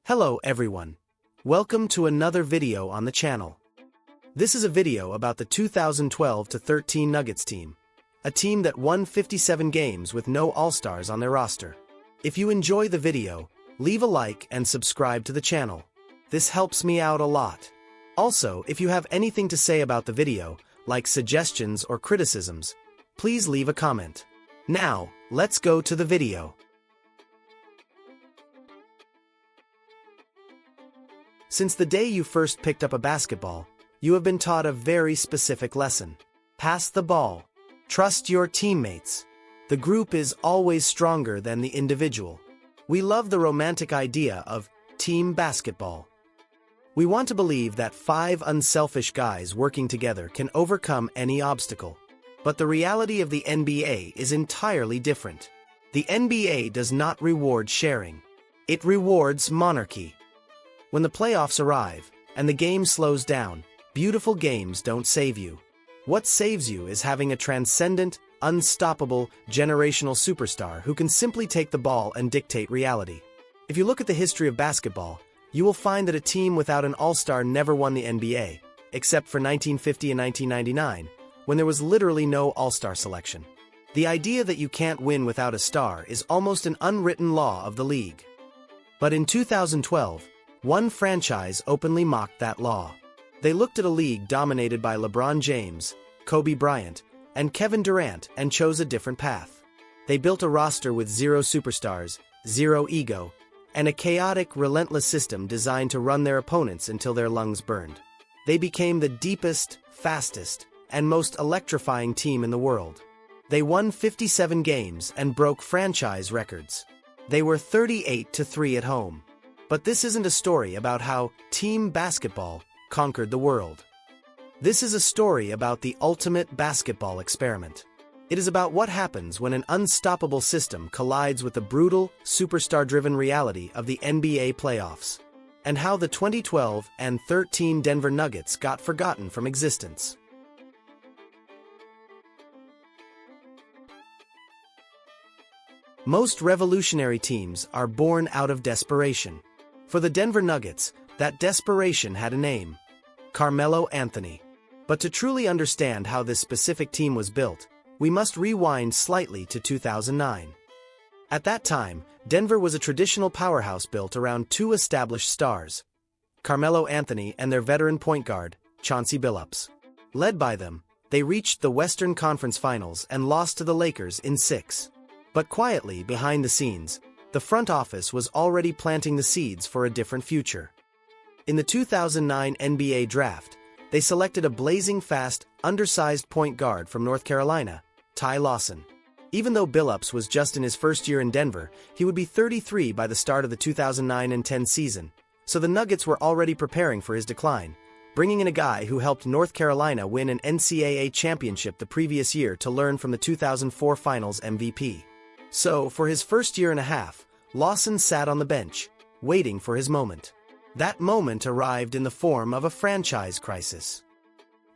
Hello everyone. Welcome to another video on the channel. This is a video about the 2012-13 Nuggets team, a team that won 57 games with no All-Stars on their roster. If you enjoy the video, leave a like and subscribe to the channel. This helps me out a lot. Also, if you have anything to say about the video, like suggestions or criticisms, please leave a comment. Now, let's go to the video. Since the day you first picked up a basketball, you have been taught a very specific lesson. Pass the ball. Trust your teammates. The group is always stronger than the individual. We love the romantic idea of team basketball. We want to believe that 5 unselfish guys working together can overcome any obstacle. But the reality of the NBA is entirely different. The NBA does not reward sharing. It rewards monarchy. When the playoffs arrive, and the game slows down, beautiful games don't save you. What saves you is having a transcendent, unstoppable, generational superstar who can simply take the ball and dictate reality. If you look at the history of basketball, you will find that a team without an all-star never won the NBA, except for 1950 and 1999, when there was literally no all-star selection. The idea that you can't win without a star is almost an unwritten law of the league. But in 2012, one franchise openly mocked that law. They looked at a league dominated by LeBron James, Kobe Bryant, and Kevin Durant and chose a different path. They built a roster with 0 superstars, 0 ego, and a chaotic, relentless system designed to run their opponents until their lungs burned. They became the deepest, fastest, and most electrifying team in the world. They won 57 games and broke franchise records. They were 38-3 at home. But this isn't a story about how team basketball conquered the world. This is a story about the ultimate basketball experiment. It is about what happens when an unstoppable system collides with the brutal, superstar-driven reality of the NBA playoffs, and how the 2012 and 13 Denver Nuggets got forgotten from existence. Most revolutionary teams are born out of desperation. For the Denver Nuggets, that desperation had a name: Carmelo Anthony. But to truly understand how this specific team was built, we must rewind slightly to 2009. At that time, Denver was a traditional powerhouse built around 2 established stars, Carmelo Anthony and their veteran point guard, Chauncey Billups. Led by them, they reached the Western Conference Finals and lost to the Lakers in 6. But quietly, behind the scenes, the front office was already planting the seeds for a different future. In the 2009 NBA Draft, they selected a blazing fast, undersized point guard from North Carolina, Ty Lawson. Even though Billups was just in his first year in Denver, he would be 33 by the start of the 2009 and 10 season, so the Nuggets were already preparing for his decline, bringing in a guy who helped North Carolina win an NCAA championship the previous year to learn from the 2004 Finals MVP. So, for his first year and a half, Lawson sat on the bench, waiting for his moment. That moment arrived in the form of a franchise crisis.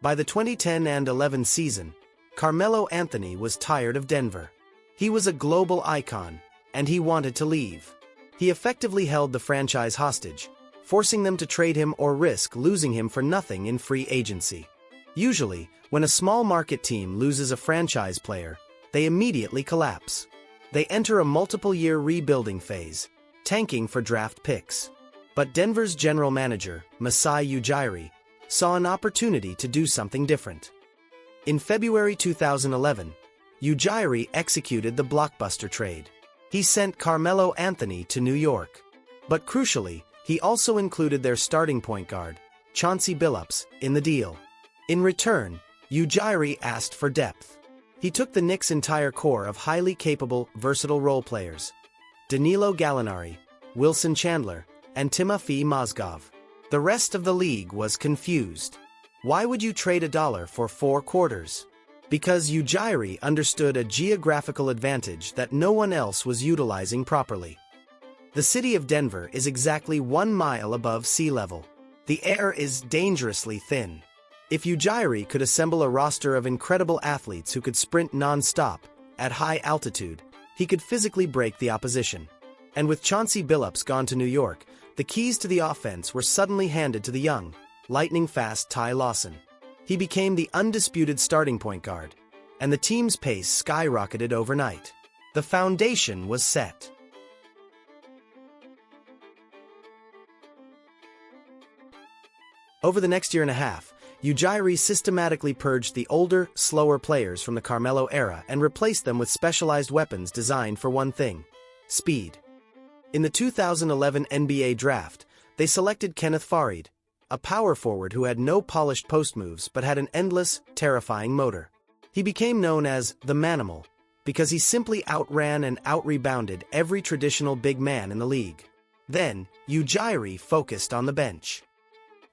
By the 2010 and 11 season, Carmelo Anthony was tired of Denver. He was a global icon, and he wanted to leave. He effectively held the franchise hostage, forcing them to trade him or risk losing him for nothing in free agency. Usually, when a small market team loses a franchise player, they immediately collapse. They enter a multiple-year rebuilding phase, tanking for draft picks. But Denver's general manager, Masai Ujiri, saw an opportunity to do something different. In February 2011, Ujiri executed the blockbuster trade. He sent Carmelo Anthony to New York. But crucially, he also included their starting point guard, Chauncey Billups, in the deal. In return, Ujiri asked for depth. He took the Knicks' entire core of highly capable, versatile role players: Danilo Gallinari, Wilson Chandler, and Timofey Mozgov. The rest of the league was confused. Why would you trade $1 for 4 quarters? Because Ujiri understood a geographical advantage that no one else was utilizing properly. The city of Denver is exactly 1 mile above sea level. The air is dangerously thin. If Ujiri could assemble a roster of incredible athletes who could sprint non-stop, at high altitude, he could physically break the opposition. And with Chauncey Billups gone to New York, the keys to the offense were suddenly handed to the young, lightning-fast Ty Lawson. He became the undisputed starting point guard, and the team's pace skyrocketed overnight. The foundation was set. Over the next year and a half, Ujiri systematically purged the older, slower players from the Carmelo era and replaced them with specialized weapons designed for one thing: speed. In the 2011 NBA draft, they selected Kenneth Faried, a power forward who had no polished post moves but had an endless, terrifying motor. He became known as the Manimal because he simply outran and outrebounded every traditional big man in the league. Then, Ujiri focused on the bench.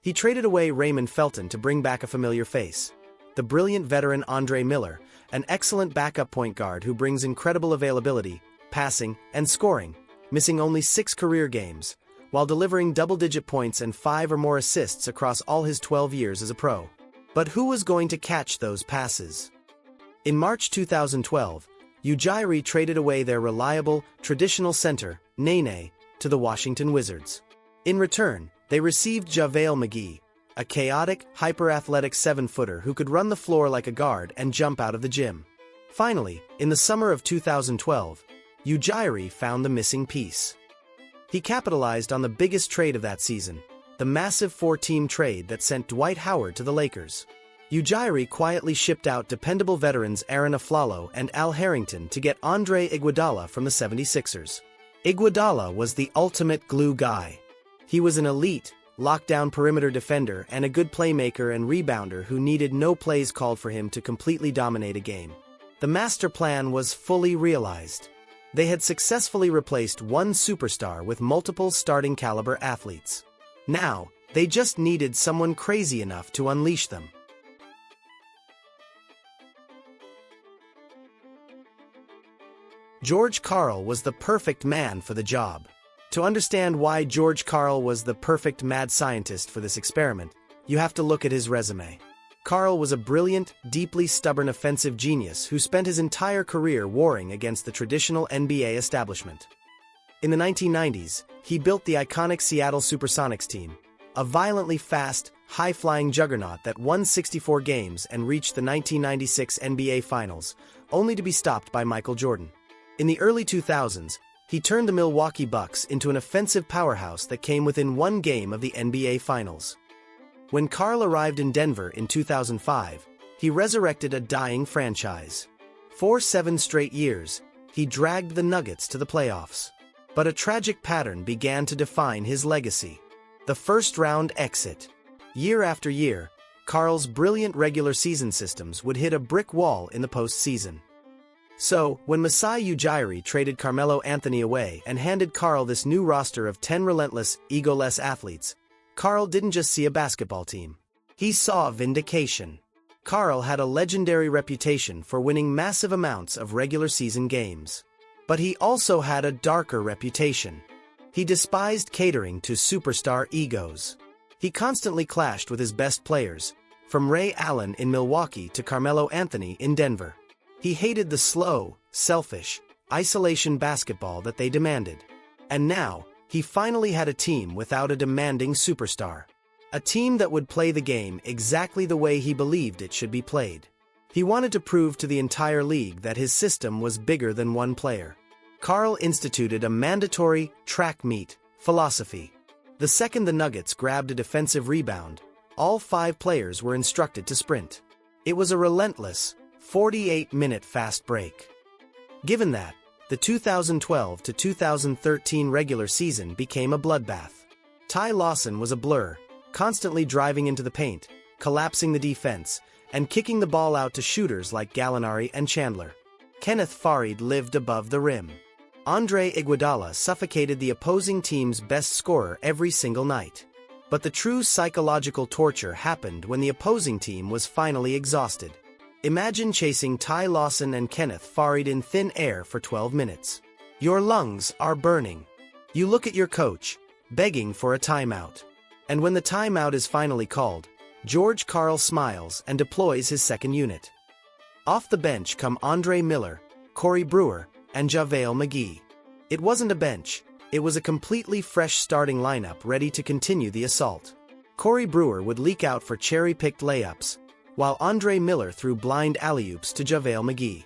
He traded away Raymond Felton to bring back a familiar face: the brilliant veteran Andre Miller, an excellent backup point guard who brings incredible availability, passing, and scoring, missing only 6 career games, while delivering double-digit points and 5 or more assists across all his 12 years as a pro. But who was going to catch those passes? In March 2012, Ujiri traded away their reliable, traditional center, Nene, to the Washington Wizards. In return, they received JaVale McGee, a chaotic, hyper-athletic 7-footer who could run the floor like a guard and jump out of the gym. Finally, in the summer of 2012, Ujiri found the missing piece. He capitalized on the biggest trade of that season, the massive 4-team trade that sent Dwight Howard to the Lakers. Ujiri quietly shipped out dependable veterans Aaron Aflalo and Al Harrington to get Andre Iguodala from the 76ers. Iguodala was the ultimate glue guy. He was an elite, lockdown perimeter defender and a good playmaker and rebounder who needed no plays called for him to completely dominate a game. The master plan was fully realized. They had successfully replaced one superstar with multiple starting caliber athletes. Now, they just needed someone crazy enough to unleash them. George Karl was the perfect man for the job. To understand why George Karl was the perfect mad scientist for this experiment, you have to look at his resume. Karl was a brilliant, deeply stubborn offensive genius who spent his entire career warring against the traditional NBA establishment. In the 1990s, he built the iconic Seattle Supersonics team, a violently fast, high-flying juggernaut that won 64 games and reached the 1996 NBA Finals, only to be stopped by Michael Jordan. In the early 2000s, he turned the Milwaukee Bucks into an offensive powerhouse that came within one game of the NBA Finals. When Karl arrived in Denver in 2005, he resurrected a dying franchise. For 7 straight years, he dragged the Nuggets to the playoffs. But a tragic pattern began to define his legacy: the first-round exit. Year after year, Karl's brilliant regular season systems would hit a brick wall in the postseason. So, when Masai Ujiri traded Carmelo Anthony away and handed Karl this new roster of 10 relentless, egoless athletes, Karl didn't just see a basketball team. He saw vindication. Karl had a legendary reputation for winning massive amounts of regular season games. But he also had a darker reputation. He despised catering to superstar egos. He constantly clashed with his best players, from Ray Allen in Milwaukee to Carmelo Anthony in Denver. He hated the slow, selfish, isolation basketball that they demanded. And now, he finally had a team without a demanding superstar. A team that would play the game exactly the way he believed it should be played. He wanted to prove to the entire league that his system was bigger than one player. Karl instituted a mandatory track meet philosophy. The second the Nuggets grabbed a defensive rebound, all 5 players were instructed to sprint. It was a relentless, 48-minute fast break. Given that, the 2012 to 2013 regular season became a bloodbath. Ty Lawson was a blur, constantly driving into the paint, collapsing the defense, and kicking the ball out to shooters like Gallinari and Chandler. Kenneth Faried lived above the rim. Andre Iguodala suffocated the opposing team's best scorer every single night. But the true psychological torture happened when the opposing team was finally exhausted. Imagine chasing Ty Lawson and Kenneth Faried in thin air for 12 minutes. Your lungs are burning. You look at your coach, begging for a timeout. And when the timeout is finally called, George Karl smiles and deploys his second unit. Off the bench come Andre Miller, Corey Brewer, and JaVale McGee. It wasn't a bench, It was a completely fresh starting lineup ready to continue the assault. Corey Brewer would leak out for cherry-picked layups, while Andre Miller threw blind alley-oops to JaVale McGee.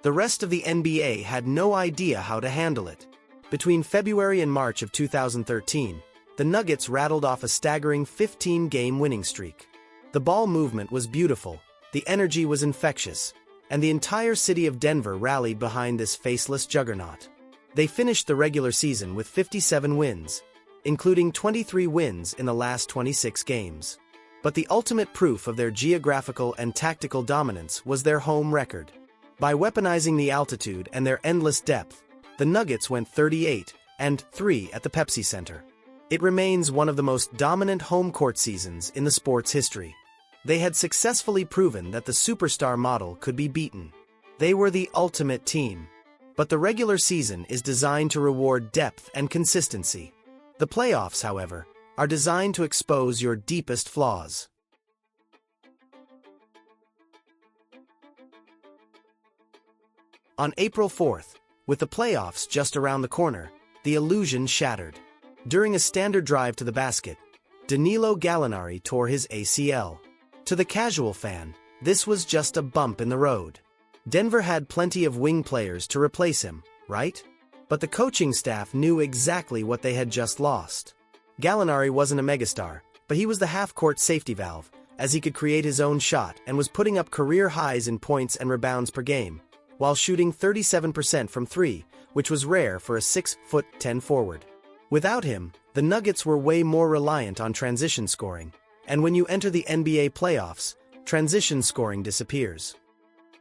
The rest of the NBA had no idea how to handle it. Between February and March of 2013, the Nuggets rattled off a staggering 15-game winning streak. The ball movement was beautiful, the energy was infectious, and the entire city of Denver rallied behind this faceless juggernaut. They finished the regular season with 57 wins, including 23 wins in the last 26 games. But the ultimate proof of their geographical and tactical dominance was their home record. By weaponizing the altitude and their endless depth, the Nuggets went 38-3 at the Pepsi Center. It remains one of the most dominant home court seasons in the sport's history. They had successfully proven that the superstar model could be beaten. They were the ultimate team. But the regular season is designed to reward depth and consistency. The playoffs, however, are designed to expose your deepest flaws. On April 4th, with the playoffs just around the corner, the illusion shattered. During a standard drive to the basket, Danilo Gallinari tore his ACL. To the casual fan, this was just a bump in the road. Denver had plenty of wing players to replace him, right? But the coaching staff knew exactly what they had just lost. Gallinari wasn't a megastar, but he was the half-court safety valve, as he could create his own shot and was putting up career highs in points and rebounds per game, while shooting 37% from three, which was rare for a 6'10" forward. Without him, the Nuggets were way more reliant on transition scoring, and when you enter the NBA playoffs, transition scoring disappears.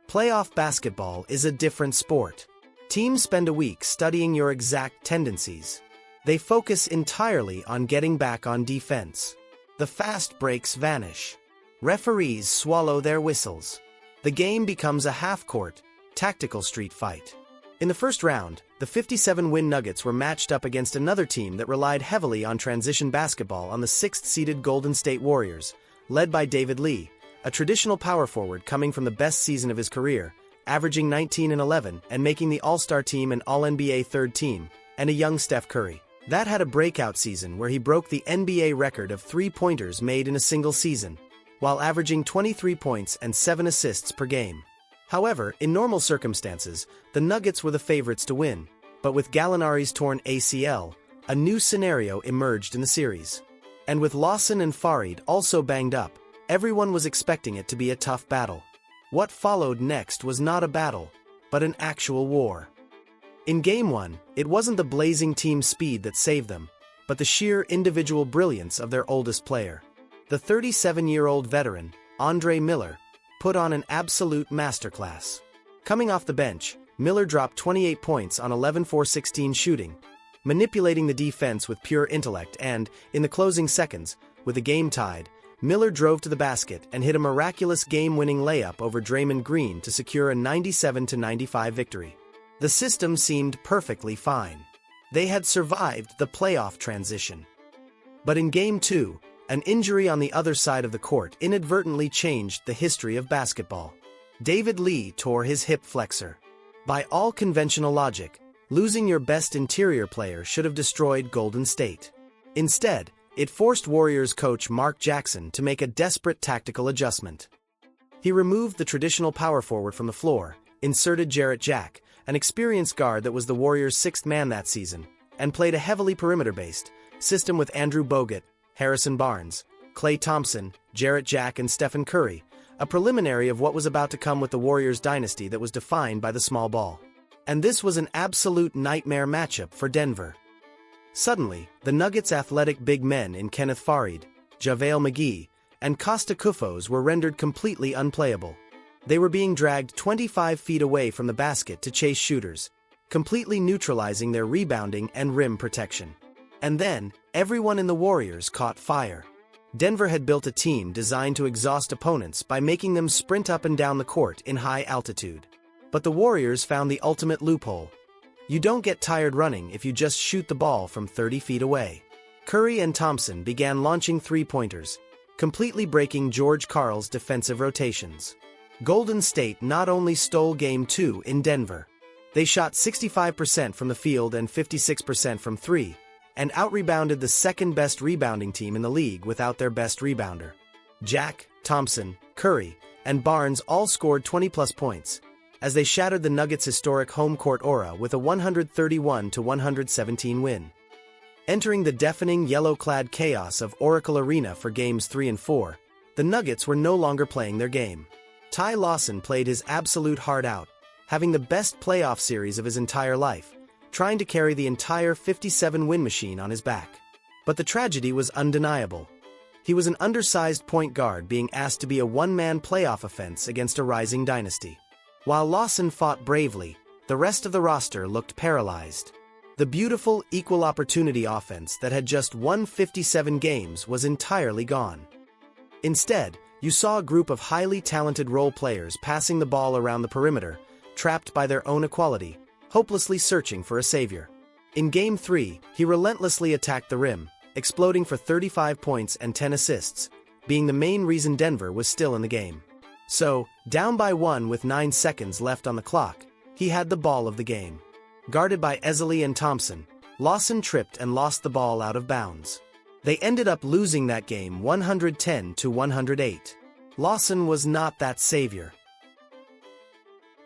Playoff basketball is a different sport. Teams spend a week studying your exact tendencies. They focus entirely on getting back on defense. The fast breaks vanish. Referees swallow their whistles. The game becomes a half-court, tactical street fight. In the first round, the 57-win Nuggets were matched up against another team that relied heavily on transition basketball on the 6th-seeded Golden State Warriors, led by David Lee, a traditional power forward coming from the best season of his career, averaging 19-11 and making the All-Star team and All-NBA third team, and a young Steph Curry. That had a breakout season where he broke the NBA record of three-pointers made in a single season, while averaging 23 points and 7 assists per game. However, in normal circumstances, the Nuggets were the favorites to win, but with Gallinari's torn ACL, a new scenario emerged in the series. And with Lawson and Farid also banged up, everyone was expecting it to be a tough battle. What followed next was not a battle, but an actual war. In Game 1, it wasn't the blazing team speed that saved them, but the sheer individual brilliance of their oldest player. The 37-year-old veteran, Andre Miller, put on an absolute masterclass. Coming off the bench, Miller dropped 28 points on 11-4-16 shooting, manipulating the defense with pure intellect and, in the closing seconds, with the game tied, Miller drove to the basket and hit a miraculous game-winning layup over Draymond Green to secure a 97-95 victory. The system seemed perfectly fine. They had survived the playoff transition. But in Game 2, an injury on the other side of the court inadvertently changed the history of basketball. David Lee tore his hip flexor. By all conventional logic, losing your best interior player should have destroyed Golden State. Instead, it forced Warriors coach Mark Jackson to make a desperate tactical adjustment. He removed the traditional power forward from the floor, inserted Jarrett Jack, an experienced guard that was the Warriors' sixth man that season, and played a heavily perimeter-based system with Andrew Bogut, Harrison Barnes, Klay Thompson, Jarrett Jack, and Stephen Curry, a preliminary of what was about to come with the Warriors' dynasty that was defined by the small ball. And this was an absolute nightmare matchup for Denver. Suddenly, the Nuggets' athletic big men in Kenneth Farid, JaVale McGee, and Costa Koufos were rendered completely unplayable. They were being dragged 25 feet away from the basket to chase shooters, completely neutralizing their rebounding and rim protection. And then, everyone in the Warriors caught fire. Denver had built a team designed to exhaust opponents by making them sprint up and down the court in high altitude. But the Warriors found the ultimate loophole. You don't get tired running if you just shoot the ball from 30 feet away. Curry and Thompson began launching three-pointers, completely breaking George Karl's defensive rotations. Golden State not only stole Game 2 in Denver, They shot 65% from the field and 56% from three, and out-rebounded the second-best rebounding team in the league without their best rebounder. Jack, Thompson, Curry, and Barnes all scored 20-plus points, as they shattered the Nuggets' historic home court aura with a 131-117 win. Entering the deafening yellow-clad chaos of Oracle Arena for Games 3 and 4, the Nuggets were no longer playing their game. Ty Lawson played his absolute heart out, having the best playoff series of his entire life, trying to carry the entire 57-win machine on his back. But the tragedy was undeniable. He was an undersized point guard being asked to be a one-man playoff offense against a rising dynasty. While Lawson fought bravely, the rest of the roster looked paralyzed. The beautiful, equal opportunity offense that had just won 57 games was entirely gone. Instead, you saw a group of highly talented role players passing the ball around the perimeter, trapped by their own equality, hopelessly searching for a savior. In Game 3, he relentlessly attacked the rim, exploding for 35 points and 10 assists, being the main reason Denver was still in the game. So, down by 1 with 9 seconds left on the clock, he had the ball of the game. Guarded by Ezeli and Thompson, Lawson tripped and lost the ball out of bounds. They ended up losing that game 110-108. Lawson was not that savior.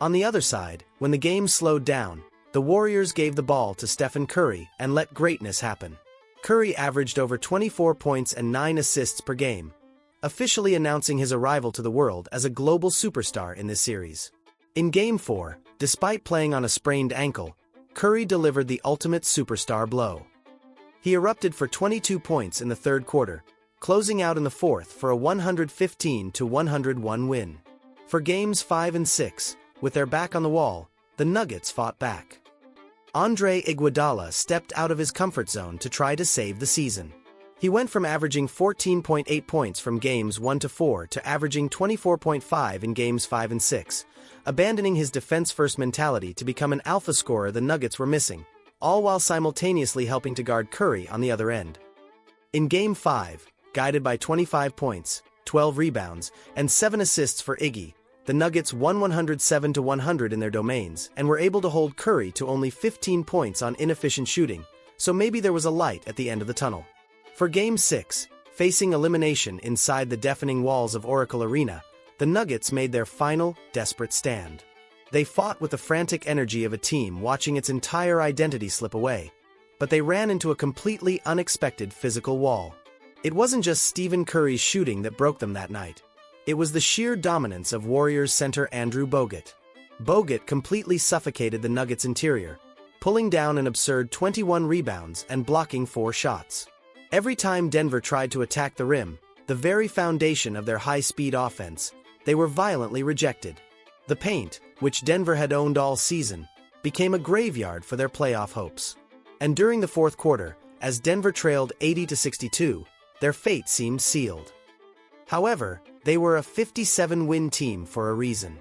On the other side, when the game slowed down, the Warriors gave the ball to Stephen Curry and let greatness happen. Curry averaged over 24 points and 9 assists per game, officially announcing his arrival to the world as a global superstar in this series. In Game 4, despite playing on a sprained ankle, Curry delivered the ultimate superstar blow. He erupted for 22 points in the third quarter, closing out in the fourth for a 115-101 win. For Games 5 and 6, with their back on the wall, the Nuggets fought back. Andre Iguodala stepped out of his comfort zone to try to save the season. He went from averaging 14.8 points from Games 1 to 4 to averaging 24.5 in Games 5 and 6, abandoning his defense-first mentality to become an alpha scorer the Nuggets were missing, all while simultaneously helping to guard Curry on the other end. In Game 5, guided by 25 points, 12 rebounds, and 7 assists for Iggy, the Nuggets won 107-100 in their domains and were able to hold Curry to only 15 points on inefficient shooting, so maybe there was a light at the end of the tunnel. For Game 6, facing elimination inside the deafening walls of Oracle Arena, the Nuggets made their final, desperate stand. They fought with the frantic energy of a team watching its entire identity slip away, but they ran into a completely unexpected physical wall. It wasn't just Stephen Curry's shooting that broke them that night. It was the sheer dominance of Warriors center Andrew Bogut. Bogut completely suffocated the Nuggets' interior, pulling down an absurd 21 rebounds and blocking 4 shots. Every time Denver tried to attack the rim, the very foundation of their high-speed offense, they were violently rejected. The paint, which Denver had owned all season, became a graveyard for their playoff hopes. And during the fourth quarter, as Denver trailed 80-62, their fate seemed sealed. However, they were a 57-win team for a reason.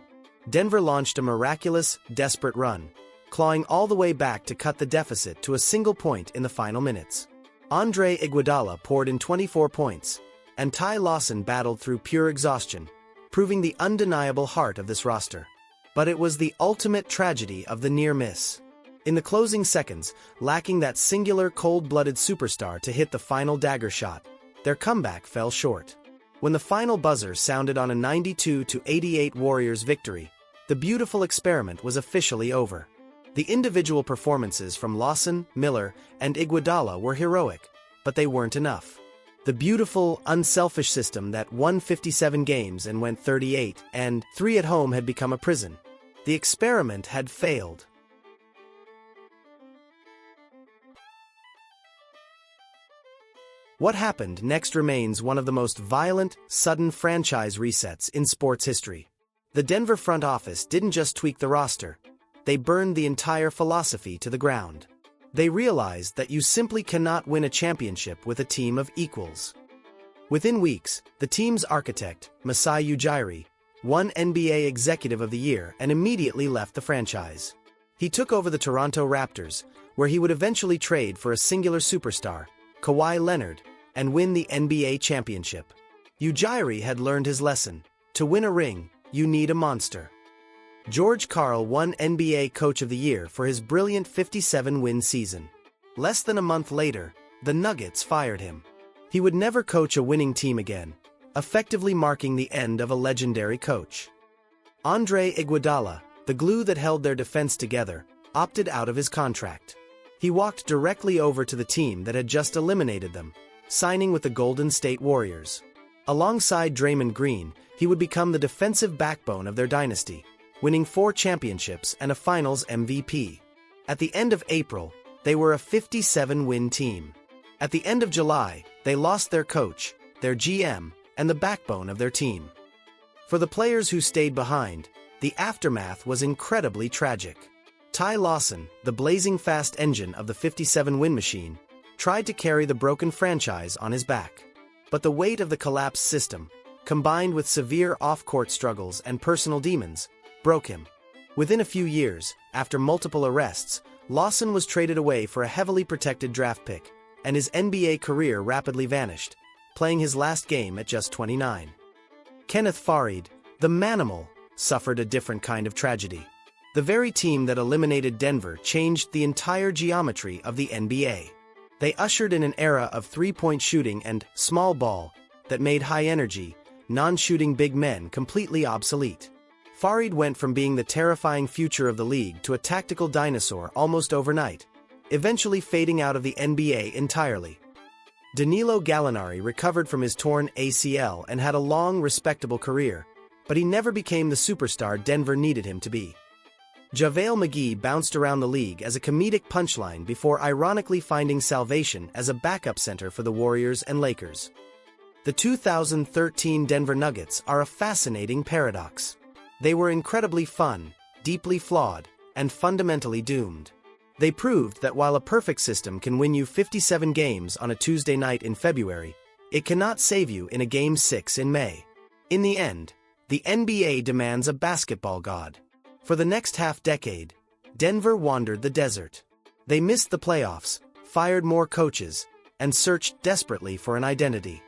Denver launched a miraculous, desperate run, clawing all the way back to cut the deficit to a single point in the final minutes. Andre Iguodala poured in 24 points, and Ty Lawson battled through pure exhaustion, proving the undeniable heart of this roster. But it was the ultimate tragedy of the near miss. In the closing seconds, lacking that singular cold-blooded superstar to hit the final dagger shot, their comeback fell short. When the final buzzer sounded on a 92-88 Warriors victory, the beautiful experiment was officially over. The individual performances from Lawson, Miller, and Iguodala were heroic, but they weren't enough. The beautiful, unselfish system that won 57 games and went 38-3 at home had become a prison. The experiment had failed. What happened next remains one of the most violent, sudden franchise resets in sports history. The Denver front office didn't just tweak the roster, they burned the entire philosophy to the ground. They realized that you simply cannot win a championship with a team of equals. Within weeks, the team's architect, Masai Ujiri, won NBA Executive of the Year and immediately left the franchise. He took over the Toronto Raptors, where he would eventually trade for a singular superstar, Kawhi Leonard, and win the NBA championship. Ujiri had learned his lesson. To win a ring, you need a monster. George Karl won NBA Coach of the Year for his brilliant 57-win season. Less than a month later, the Nuggets fired him. He would never coach a winning team again, effectively marking the end of a legendary coach. Andre Iguodala, the glue that held their defense together, opted out of his contract. He walked directly over to the team that had just eliminated them, signing with the Golden State Warriors. Alongside Draymond Green, he would become the defensive backbone of their dynasty, winning 4 championships and a Finals MVP. At the end of April, they were a 57-win team. At the end of July, they lost their coach, their GM, and the backbone of their team. For the players who stayed behind, the aftermath was incredibly tragic. Ty Lawson, the blazing fast engine of the 57-win machine, tried to carry the broken franchise on his back. But the weight of the collapsed system, combined with severe off-court struggles and personal demons, broke him. Within a few years, after multiple arrests, Lawson was traded away for a heavily protected draft pick, and his NBA career rapidly vanished, playing his last game at just 29. Kenneth Faried, the Manimal, suffered a different kind of tragedy. The very team that eliminated Denver changed the entire geometry of the NBA. They ushered in an era of three-point shooting and small ball that made high-energy, non-shooting big men completely obsolete. Faried went from being the terrifying future of the league to a tactical dinosaur almost overnight, eventually fading out of the NBA entirely. Danilo Gallinari recovered from his torn ACL and had a long, respectable career, but he never became the superstar Denver needed him to be. JaVale McGee bounced around the league as a comedic punchline before ironically finding salvation as a backup center for the Warriors and Lakers. The 2013 Denver Nuggets are a fascinating paradox. They were incredibly fun, deeply flawed, and fundamentally doomed. They proved that while a perfect system can win you 57 games on a Tuesday night in February, it cannot save you in a Game 6 in May. In the end, the NBA demands a basketball god. For the next half-decade, Denver wandered the desert. They missed the playoffs, fired more coaches, and searched desperately for an identity.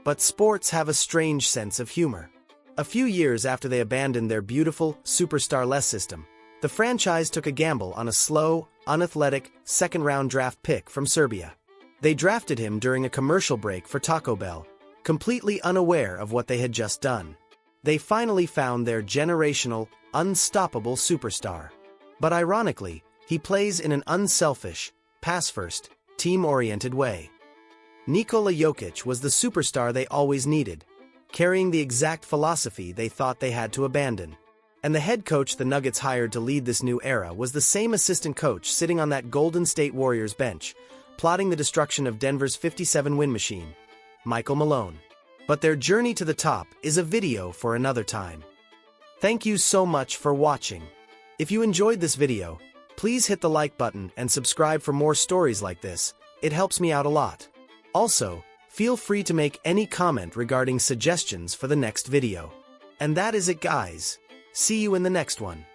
But sports have a strange sense of humor. A few years after they abandoned their beautiful, superstar-less system, the franchise took a gamble on a slow, unathletic, second-round draft pick from Serbia. They drafted him during a commercial break for Taco Bell, completely unaware of what they had just done. They finally found their generational, unstoppable superstar. But ironically, he plays in an unselfish, pass-first, team-oriented way. Nikola Jokic was the superstar they always needed, carrying the exact philosophy they thought they had to abandon. And the head coach the Nuggets hired to lead this new era was the same assistant coach sitting on that Golden State Warriors bench, plotting the destruction of Denver's 57-win machine, Michael Malone. But their journey to the top is a video for another time. Thank you so much for watching. If you enjoyed this video, please hit the like button and subscribe for more stories like this. It helps me out a lot. Also, feel free to make any comment regarding suggestions for the next video. And that is it, guys. See you in the next one.